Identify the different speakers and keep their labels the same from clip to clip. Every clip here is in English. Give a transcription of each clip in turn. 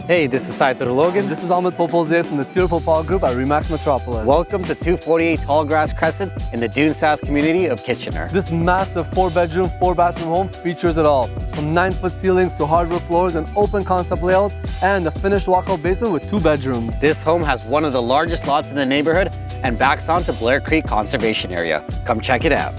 Speaker 1: Hey, this is Overlooking.
Speaker 2: This is Ahmed Popolzev from the Tier Popal Group at Remax Metropolis.
Speaker 1: Welcome to 248 Tallgrass Crescent in the Dune South community of Kitchener.
Speaker 2: This massive 4-bedroom, 4-bathroom home features it all. From 9-foot ceilings to hardwood floors, an open concept layout, and a finished walkout basement with 2 bedrooms.
Speaker 1: This home has one of the largest lots in the neighborhood and backs onto Blair Creek Conservation Area. Come check it out.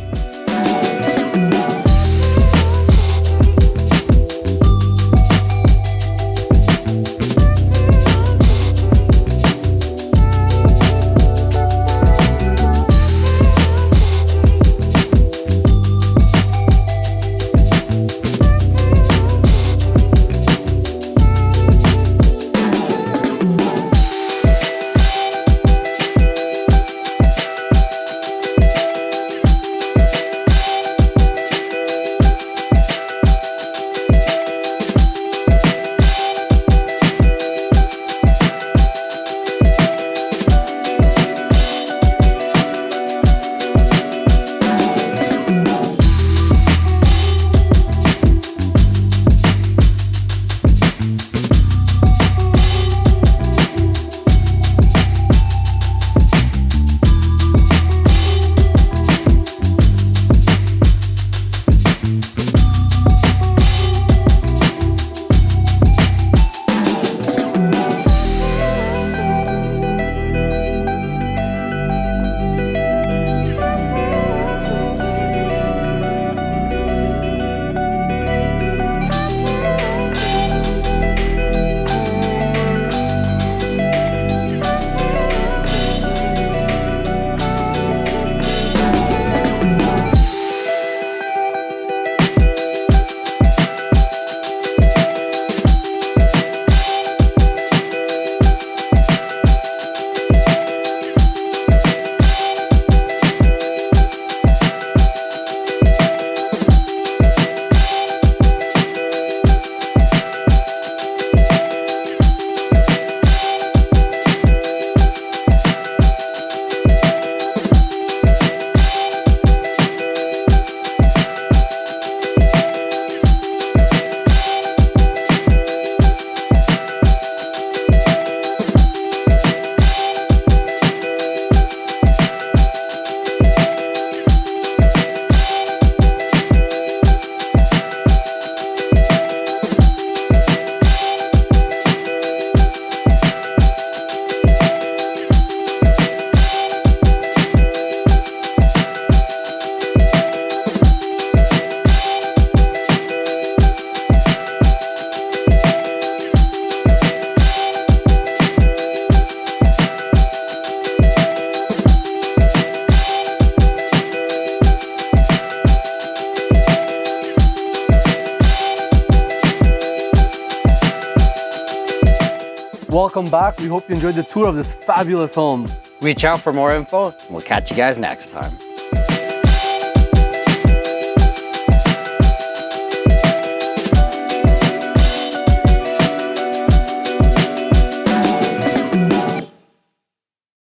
Speaker 2: Welcome back. We hope you enjoyed the tour of this fabulous home.
Speaker 1: Reach out for more info, and we'll catch you guys next time.